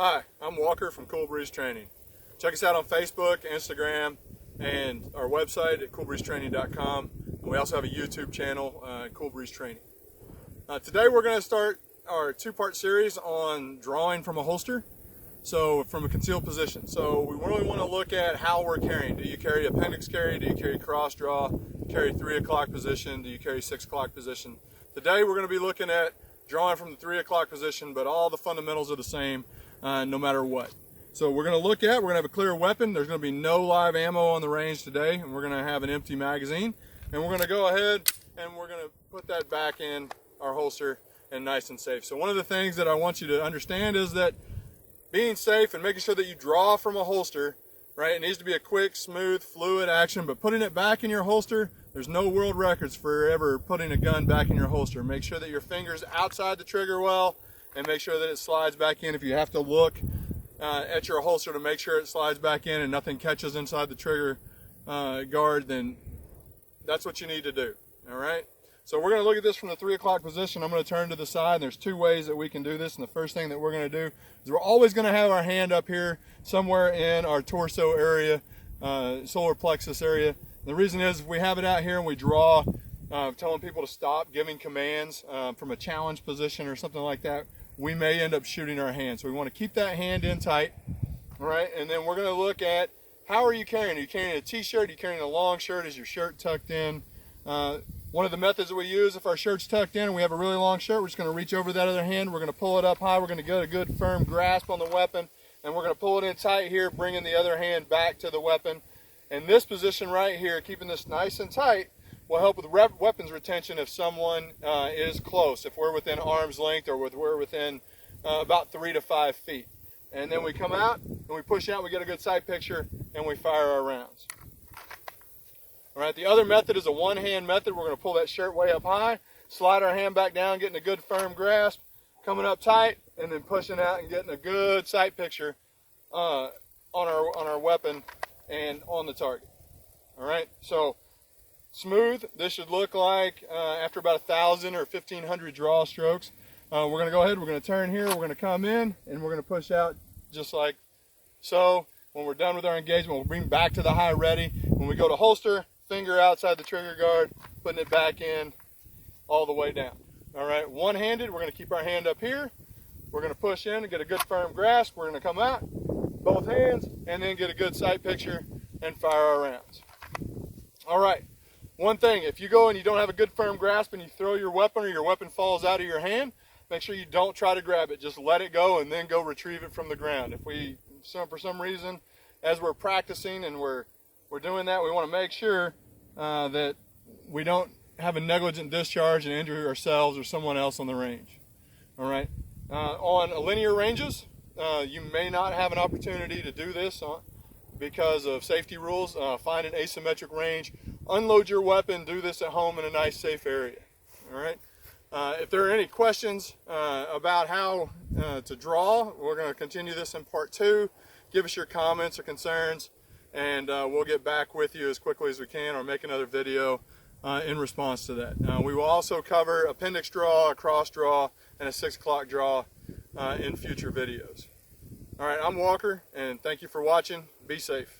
Hi, I'm Walker from Cool Breeze Training. Check us out on Facebook, Instagram, and our website at coolbreezetraining.com. And we also have a YouTube channel, Cool Breeze Training. Today we're going to start our two-part series on drawing from a holster, so from a concealed position. So we really want to look at how we're carrying. Do you carry appendix carry? Do you carry cross draw? Do you carry 3 o'clock position? Do you carry 6 o'clock position? Today we're going to be looking at drawing from the 3 o'clock position, but all the fundamentals are the same no matter what. So we're going to have a clear weapon. There's going to be no live ammo on the range today, and we're going to have an empty magazine. And we're going to go ahead and we're going to put that back in our holster and nice and safe. So one of the things that I want you to understand is that being safe and making sure that you draw from a holster, right? It needs to be a quick, smooth, fluid action, but putting it back in your holster, there's no world records for ever putting a gun back in your holster. Make sure that your finger's outside the trigger well, and make sure that it slides back in. If you have to look at your holster to make sure it slides back in and nothing catches inside the trigger guard, then that's what you need to do, all right? So we're going to look at this from the 3 o'clock position. I'm going to turn to the side, and there's 2 ways that we can do this. And the first thing that we're going to do is we're always going to have our hand up here somewhere in our torso area, solar plexus area. And the reason is if we have it out here and we draw, telling people to stop, giving commands from a challenge position or something like that, we may end up shooting our hand. So we want to keep that hand in tight, all right? And then we're going to look at how are you carrying? Are you carrying a t-shirt? Are you carrying a long shirt? Is your shirt tucked in? One of the methods that we use, if our shirt's tucked in and we have a really long shirt, we're just going to reach over that other hand. We're going to pull it up high. We're going to get a good firm grasp on the weapon, and we're going to pull it in tight here, bringing the other hand back to the weapon. And this position right here, keeping this nice and tight, will help with weapons retention if someone is close, if we're within arm's length or we're within about 3 to 5 feet. And then we come out and we push out, we get a good sight picture, and we fire our rounds. All right, the other method is a one-hand method. We're going to pull that shirt way up high, slide our hand back down, getting a good firm grasp, coming up tight, and then pushing out and getting a good sight picture on our weapon and on the target. All right, so smooth. This should look like after about 1,000 or 1,500 draw strokes. We're going to go ahead, we're going to turn here, we're going to come in, and we're going to push out just like so. When we're done with our engagement, we'll bring back to the high ready. When we go to holster, finger outside the trigger guard, putting it back in all the way down. All right, one-handed, we're going to keep our hand up here. We're going to push in and get a good firm grasp. We're going to come out, both hands, and then get a good sight picture and fire our rounds. All right. One thing, if you go and you don't have a good firm grasp and you throw your weapon or your weapon falls out of your hand, make sure you don't try to grab it. Just let it go and then go retrieve it from the ground. If for some reason, as we're practicing and we're doing that, we want to make sure that we don't have a negligent discharge and injure ourselves or someone else on the range. All right. On linear ranges, you may not have an opportunity to do this because of safety rules. Find an asymmetric range. Unload your weapon, do this at home in a nice safe area. All right. If there are any questions about how to draw, we're going to continue this in part 2. Give us your comments or concerns, and we'll get back with you as quickly as we can or make another video in response to that. We will also cover appendix draw, a cross draw, and a 6 o'clock draw in future videos. All right, I'm Walker, and thank you for watching. Be safe.